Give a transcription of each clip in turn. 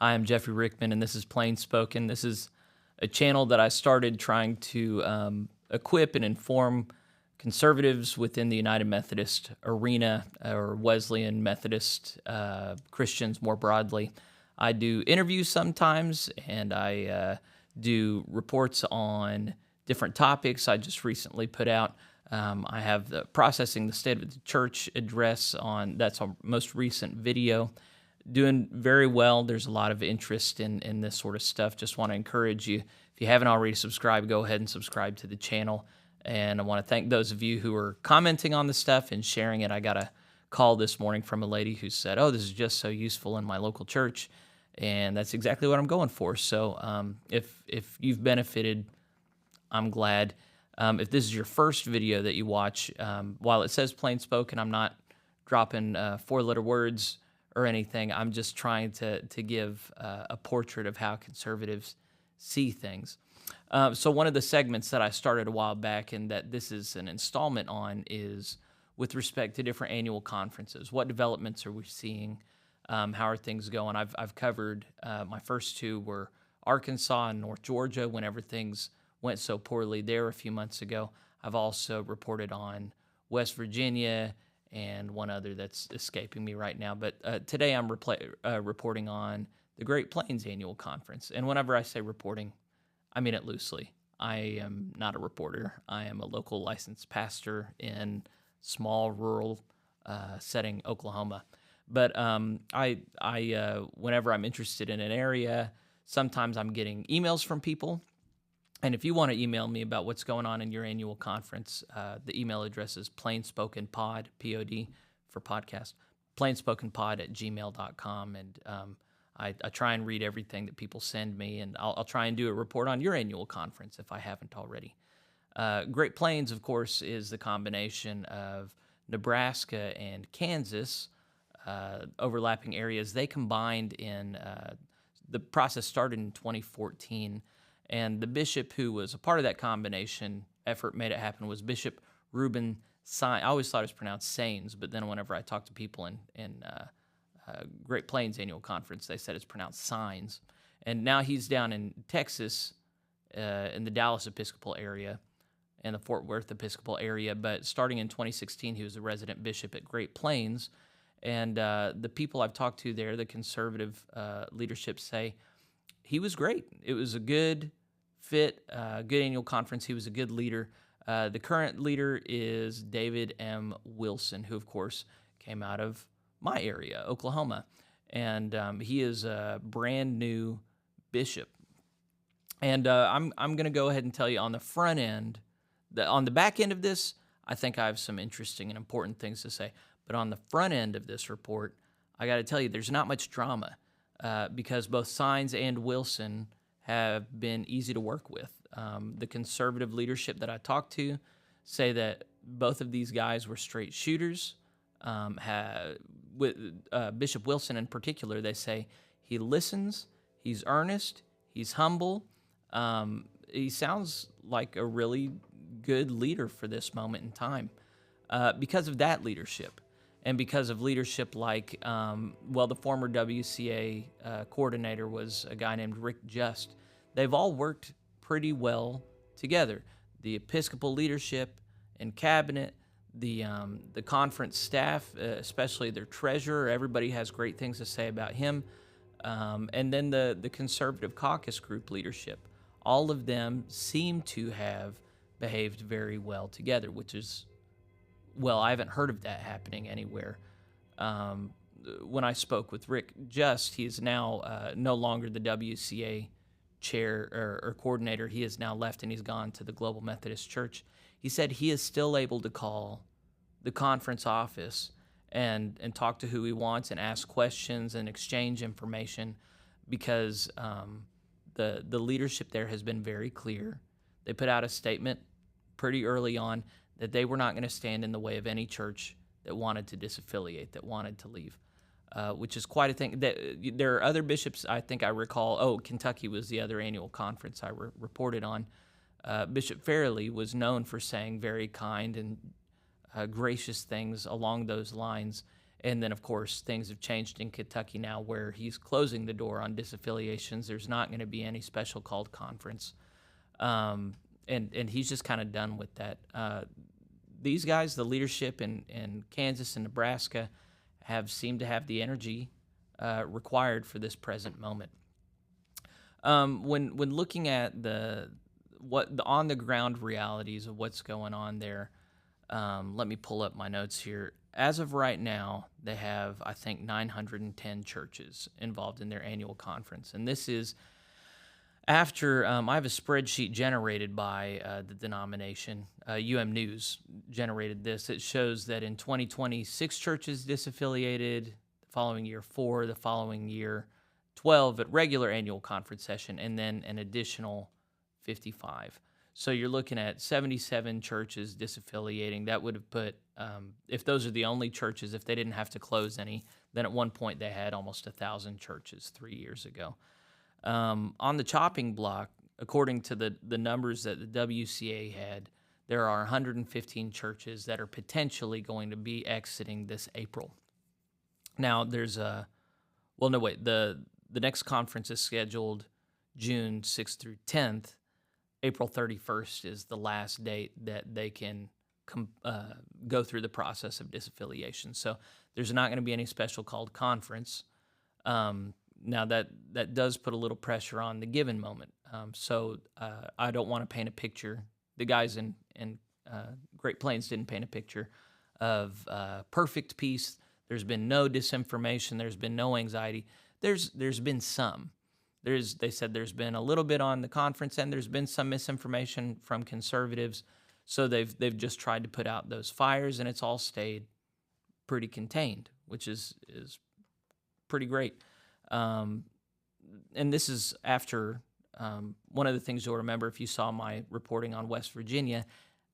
I am Jeffrey Rickman, and this is PlainSpoken. This is a channel that I started trying to equip and inform conservatives within the United Methodist arena, or Wesleyan Methodist Christians more broadly. I do interviews sometimes, and I do reports on different topics. I just recently put out, I have the Processing the State of the Church address that's our most recent video. Doing very well. There's a lot of interest in this sort of stuff. Just want to encourage you, if you haven't already subscribed, go ahead and subscribe to the channel. And I want to thank those of you who are commenting on the stuff and sharing it. I got a call this morning from a lady who said, "Oh, this is just so useful in my local church," and that's exactly what I'm going for. So if you've benefited, I'm glad. If this is your first video that you watch, while it says plain spoken, I'm not dropping four-letter words or anything. I'm just trying to give a portrait of how conservatives see things. So one of the segments that I started a while back, and that this is an installment on, is with respect to different annual conferences. What developments are we seeing? How are things going? I've covered, my first two were Arkansas and North Georgia, whenever things went so poorly there a few months ago. I've also reported on West Virginia and one other that's escaping me right now. But today I'm reporting on the Great Plains Annual Conference. And whenever I say reporting, I mean it loosely. I am not a reporter. I am a local licensed pastor in small rural setting, Oklahoma. But whenever I'm interested in an area, sometimes I'm getting emails from people. And if you want to email me about what's going on in your annual conference, the email address is plainspokenpod, P-O-D, for podcast, plainspokenpod@gmail.com. And I try and read everything that people send me, and I'll try and do a report on your annual conference if I haven't already. Great Plains, of course, is the combination of Nebraska and Kansas, overlapping areas. They combined in, the process started in 2014, and the bishop who was a part of that combination effort, made it happen, was Bishop Reuben Saenz. I always thought it was pronounced Saenz, but then whenever I talked to people in Great Plains Annual Conference, they said it's pronounced Saenz. And now he's down in Texas, in the Dallas Episcopal area and the Fort Worth Episcopal area. But starting in 2016, he was a resident bishop at Great Plains. And the people I've talked to there, the conservative leadership, say he was great. It was a good fit, good annual conference. He was a good leader. The current leader is David M. Wilson, who, of course, came out of my area, Oklahoma. And he is a brand new bishop. And I'm going to go ahead and tell you on the front end, on the back end of this, I think I have some interesting and important things to say. But on the front end of this report, I got to tell you, there's not much drama because both Saenz and Wilson have been easy to work with. The conservative leadership that I talked to say that both of these guys were straight shooters. With Bishop Wilson in particular, they say he listens, he's earnest, he's humble. He sounds like a really good leader for this moment in time. Because of that leadership, and because of leadership like, the former WCA coordinator was a guy named Rick Just. They've all worked pretty well together. The Episcopal leadership and cabinet, the conference staff, especially their treasurer, everybody has great things to say about him. And then the conservative caucus group leadership, all of them seem to have behaved very well together, which is, I haven't heard of that happening anywhere. When I spoke with Rick Just, he is now no longer the WCA chair or coordinator. He has now left and he's gone to the Global Methodist Church. He said he is still able to call the conference office and talk to who he wants and ask questions and exchange information because the leadership there has been very clear. They put out a statement pretty early on that they were not going to stand in the way of any church that wanted to disaffiliate, that wanted to leave, which is quite a thing. There are other bishops, I think I recall. Kentucky was the other annual conference I reported on. Bishop Farrelly was known for saying very kind and gracious things along those lines. And then, of course, things have changed in Kentucky now where he's closing the door on disaffiliations. There's not going to be any special called conference. And he's just kind of done with that. These guys, the leadership in Kansas and Nebraska, have seemed to have the energy required for this present moment. When looking at the on the ground realities of what's going on there, let me pull up my notes here. As of right now, they have, I think, 910 churches involved in their annual conference, and this is after I have a spreadsheet generated by the denomination. News generated this. It shows that in 2020, 6 churches disaffiliated, the following year 4, the following year 12 at regular annual conference session, and then an additional 55. So you're looking at 77 churches disaffiliating. That would have put, if those are the only churches, if they didn't have to close any, then at one point they had almost 1,000 churches 3 years ago. On the chopping block, according to the numbers that the WCA had, there are 115 churches that are potentially going to be exiting this April. Now, there's the next conference is scheduled June 6th through 10th. April 31st is the last date that they can go through the process of disaffiliation. So there's not going to be any special called conference. Now, that does put a little pressure on the given moment. So I don't want to paint a picture. The guys in Great Plains didn't paint a picture of perfect peace. There's been no disinformation. There's been no anxiety. There's been some. They said there's been a little bit on the conference, and there's been some misinformation from conservatives. So they've just tried to put out those fires, and it's all stayed pretty contained, which is pretty great. And this is after one of the things you'll remember if you saw my reporting on West Virginia,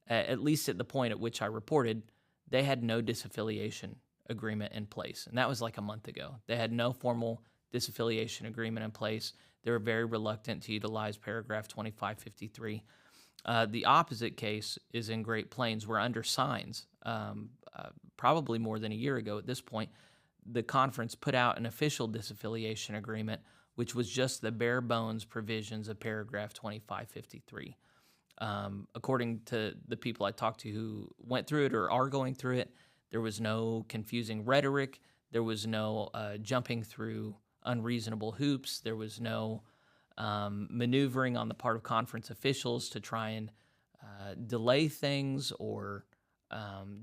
at least at the point at which I reported, they had no disaffiliation agreement in place. And that was like a month ago. They had no formal disaffiliation agreement in place. They were very reluctant to utilize paragraph 2553. The opposite case is in Great Plains, where under signs, probably more than a year ago at this point, the conference put out an official disaffiliation agreement, which was just the bare bones provisions of paragraph 2553. According to the people I talked to who went through it or are going through it, there was no confusing rhetoric. There was no jumping through unreasonable hoops. There was no maneuvering on the part of conference officials to try and delay things or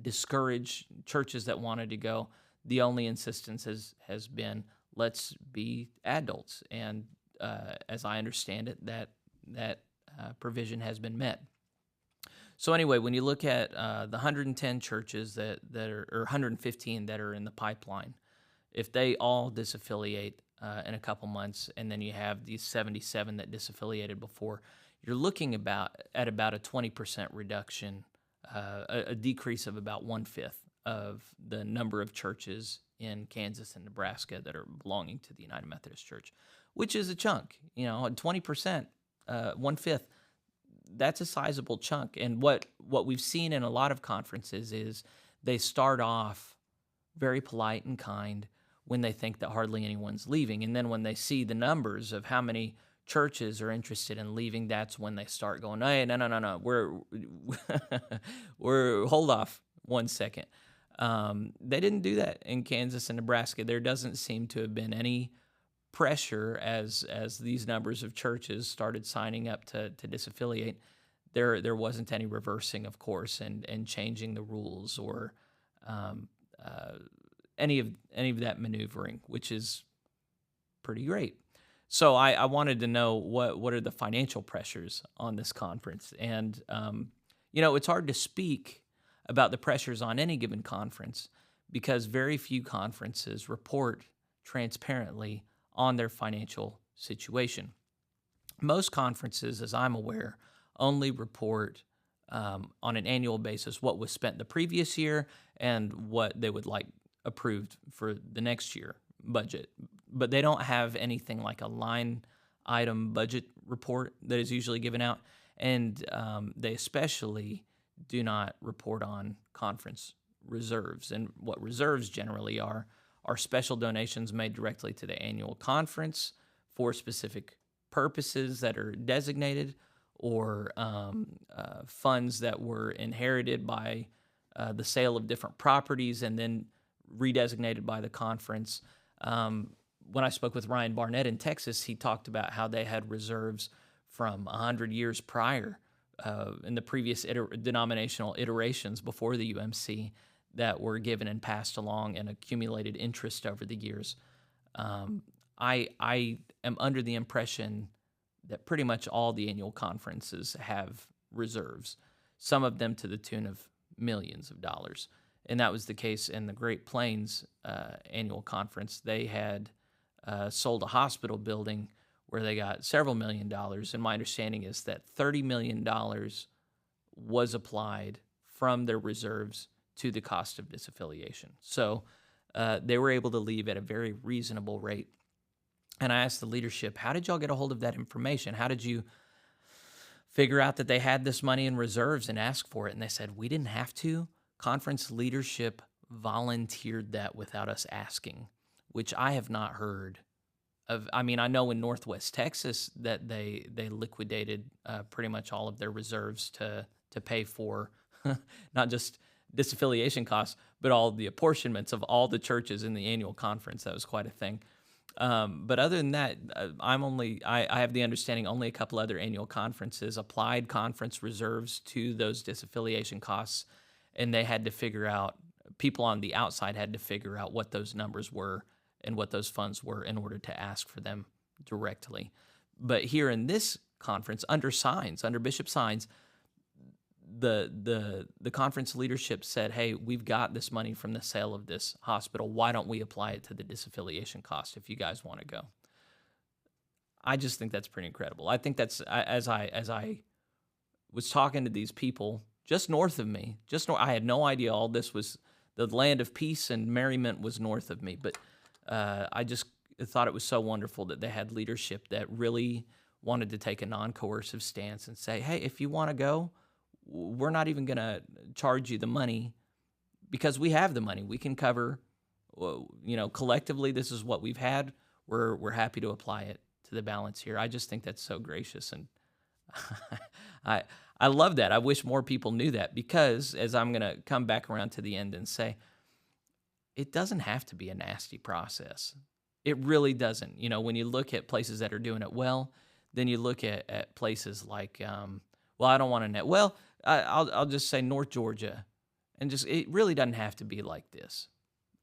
discourage churches that wanted to go. The only insistence has been, let's be adults. And as I understand it, that provision has been met. So anyway, when you look at the 110 churches that are, or 115 that are in the pipeline, if they all disaffiliate in a couple months, and then you have these 77 that disaffiliated before, you're looking at about a 20% reduction, a decrease of about 1/5 of the number of churches in Kansas and Nebraska that are belonging to the United Methodist Church, which is a chunk. 20%, 1/5. That's a sizable chunk. And what we've seen in a lot of conferences is they start off very polite and kind when they think that hardly anyone's leaving. And then when they see the numbers of how many churches are interested in leaving, that's when they start going, hey, no. We're hold off 1 second. They didn't do that in Kansas and Nebraska. There doesn't seem to have been any pressure as these numbers of churches started signing up to disaffiliate. There wasn't any reversing, of course, and changing the rules or any of that maneuvering, which is pretty great. So I wanted to know what are the financial pressures on this conference, and it's hard to speak about the pressures on any given conference because very few conferences report transparently on their financial situation. Most conferences, as I'm aware, only report on an annual basis what was spent the previous year and what they would like approved for the next year budget. But they don't have anything like a line item budget report that is usually given out, and they especially do not report on conference reserves. And what reserves generally are special donations made directly to the annual conference for specific purposes that are designated, or funds that were inherited by the sale of different properties and then redesignated by the conference. When I spoke with Ryan Barnett in Texas, he talked about how they had reserves from 100 years prior, in the previous denominational iterations before the UMC, that were given and passed along and accumulated interest over the years. I am under the impression that pretty much all the annual conferences have reserves, some of them to the tune of millions of dollars. And that was the case in the Great Plains annual conference. They had sold a hospital building where they got several $1,000,000. And my understanding is that $30 million was applied from their reserves to the cost of disaffiliation. So they were able to leave at a very reasonable rate. And I asked the leadership, how did y'all get a hold of that information? How did you figure out that they had this money in reserves and ask for it? And they said, we didn't have to. Conference leadership volunteered that without us asking, which I have not heard of. I mean, I know in Northwest Texas that they liquidated pretty much all of their reserves to pay for not just disaffiliation costs, but all the apportionments of all the churches in the annual conference. That was quite a thing. But other than that, I have the understanding only a couple other annual conferences applied conference reserves to those disaffiliation costs, and they had to figure out, people on the outside had to figure out what those numbers were and what those funds were in order to ask for them directly. But here in this conference, under Bishop Signs, the conference leadership said, hey, we've got this money from the sale of this hospital. Why don't we apply it to the disaffiliation cost if you guys want to go? I just think that's pretty incredible. I think that's, as I was talking to these people just north of me, I had no idea all this was, the land of peace and merriment was north of me, but I just thought it was so wonderful that they had leadership that really wanted to take a non-coercive stance and say, hey, if you want to go, we're not even going to charge you the money because we have the money. We can cover, collectively, this is what we've had. We're happy to apply it to the balance here. I just think that's so gracious, and I love that. I wish more people knew that, because as I'm going to come back around to the end and say, it doesn't have to be a nasty process. It really doesn't. When you look at places that are doing it well, then you look at places like, I don't want to know. Well, I'll just say North Georgia, and it really doesn't have to be like this.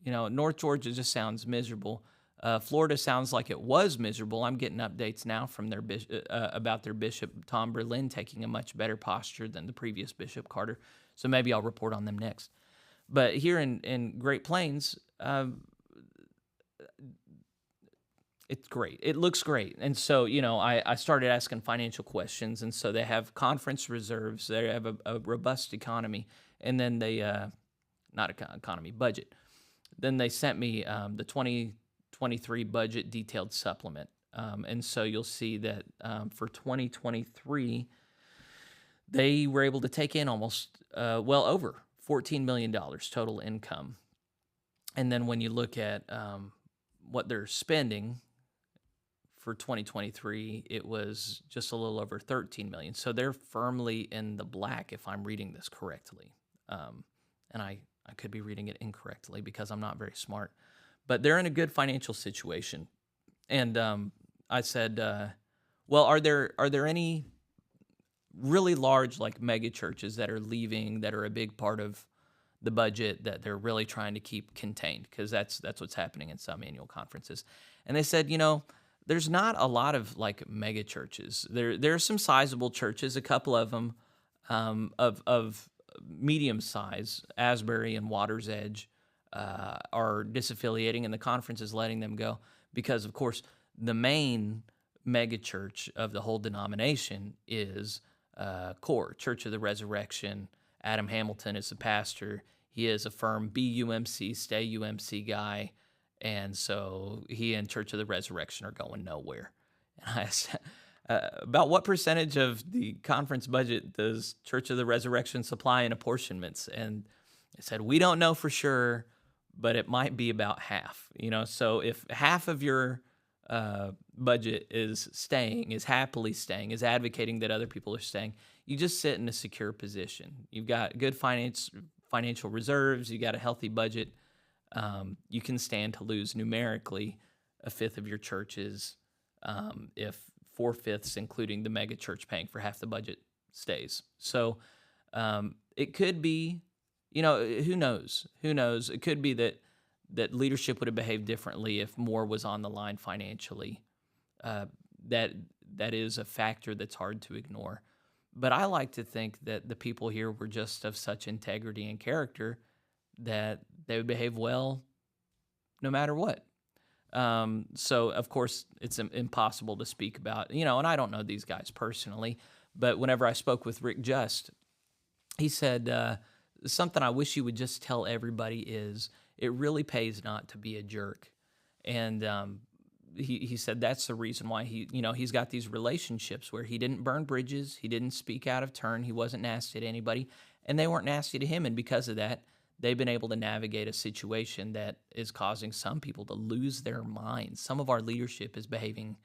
North Georgia just sounds miserable. Florida sounds like it was miserable. I'm getting updates now from their about their bishop, Tom Berlin, taking a much better posture than the previous Bishop Carter. So maybe I'll report on them next. But here in Great Plains, it's great. It looks great. And so, I started asking financial questions. And so they have conference reserves. They have a robust economy. And then they, budget. Then they sent me the 2023 budget detailed supplement. And so you'll see that for 2023, they were able to take in almost, over $14 million total income. And then when you look at what they're spending for 2023, it was just a little over $13 million. So they're firmly in the black, if I'm reading this correctly. And I could be reading it incorrectly because I'm not very smart. But they're in a good financial situation. And I said, are there any really large, like, mega churches that are leaving, that are a big part of the budget, that they're really trying to keep contained? Because that's what's happening in some annual conferences. And they said, there's not a lot of, like, mega churches. There are some sizable churches, a couple of them of medium size. Asbury and Water's Edge are disaffiliating, and the conference is letting them go because, of course, the main mega church of the whole denomination is CORE, Church of the Resurrection. Adam Hamilton is the pastor. He is a firm UMC, stay UMC guy. And so he and Church of the Resurrection are going nowhere. And I said, about what percentage of the conference budget does Church of the Resurrection supply in apportionments? And They said, we don't know for sure, but it might be about half. So if half of your budget is happily staying, is advocating that other people are staying, you just sit in a secure position. You've got good financial reserves, you got a healthy budget. You can stand to lose numerically a fifth of your churches if four-fifths, including the mega church paying for half the budget, stays. So it could be, who knows? Who knows? It could be that leadership would have behaved differently if more was on the line financially. Uh, that that is a factor that's hard to ignore. But I like to think that the people here were just of such integrity and character that they would behave well no matter what. So, of course, it's impossible to speak about, and I don't know these guys personally, but whenever I spoke with Rick Just, he said, something I wish you would just tell everybody is it really pays not to be a jerk. And he said that's the reason why he's got these relationships where he didn't burn bridges, he didn't speak out of turn, he wasn't nasty to anybody, and they weren't nasty to him. And because of that, they've been able to navigate a situation that is causing some people to lose their minds. Some of our leadership is behaving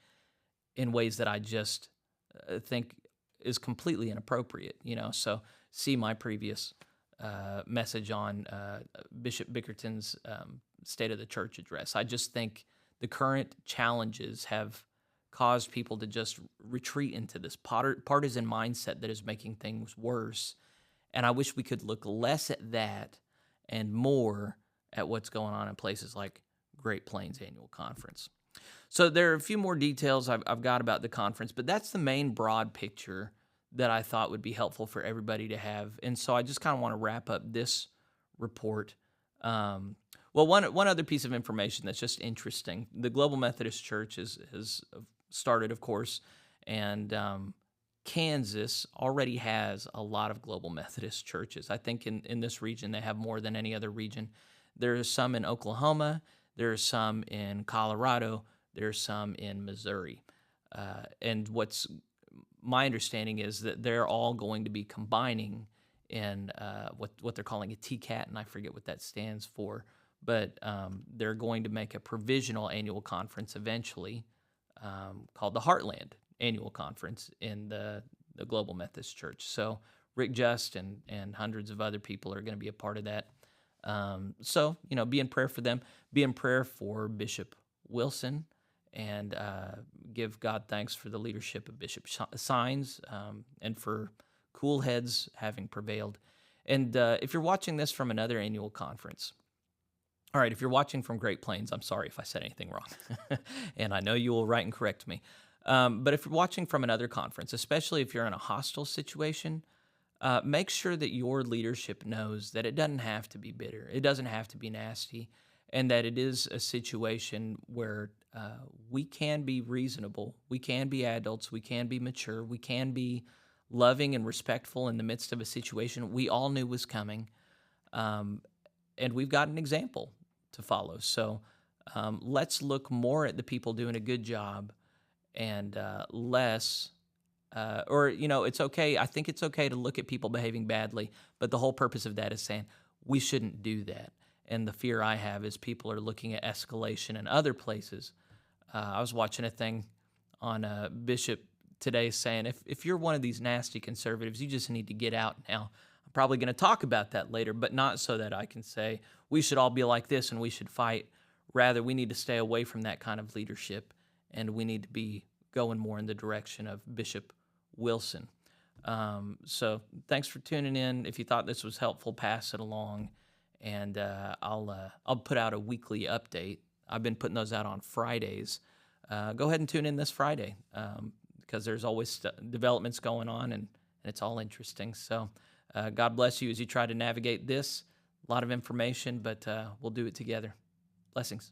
in ways that I just think is completely inappropriate. So see my previous message on Bishop Bickerton's State of the Church address. I just think the current challenges have caused people to just retreat into this partisan mindset that is making things worse. And I wish we could look less at that and more at what's going on in places like Great Plains Annual Conference. So there are a few more details I've got about the conference, but that's the main broad picture that I thought would be helpful for everybody to have. And so I just kind of want to wrap up this report. One other piece of information that's just interesting. The Global Methodist Church has started, of course, and Kansas already has a lot of Global Methodist churches. I think in this region they have more than any other region. There are some in Oklahoma. There are some in Colorado. There are some in Missouri. And what's my understanding is that they're all going to be combining in what they're calling a TCAT, and I forget what that stands for, but they're going to make a provisional annual conference eventually called the Heartland Annual Conference in the Global Methodist Church. So Rick Just and hundreds of other people are going to be a part of that. So, be in prayer for them. Be in prayer for Bishop Wilson, and give God thanks for the leadership of Bishop Sines and for cool heads having prevailed. And if you're watching this from another annual conference, all right, if you're watching from Great Plains, I'm sorry if I said anything wrong, and I know you will write and correct me. But if you're watching from another conference, especially if you're in a hostile situation, make sure that your leadership knows that it doesn't have to be bitter, it doesn't have to be nasty, and that it is a situation where we can be reasonable, we can be adults, we can be mature, we can be loving and respectful in the midst of a situation we all knew was coming, and we've got an example to follow. So let's look more at the people doing a good job and less, it's okay. I think it's okay to look at people behaving badly, but the whole purpose of that is saying we shouldn't do that. And the fear I have is people are looking at escalation in other places. I was watching a thing on Bishop today saying, if you're one of these nasty conservatives, you just need to get out now. I'm probably going to talk about that later, but not so that I can say we should all be like this and we should fight. Rather, we need to stay away from that kind of leadership, and we need to be going more in the direction of Bishop Wilson. So thanks for tuning in. If you thought this was helpful, pass it along, and I'll put out a weekly update. I've been putting those out on Fridays. Go ahead and tune in this Friday because there's always developments going on, and it's all interesting. So God bless you as you try to navigate this. A lot of information, but we'll do it together. Blessings.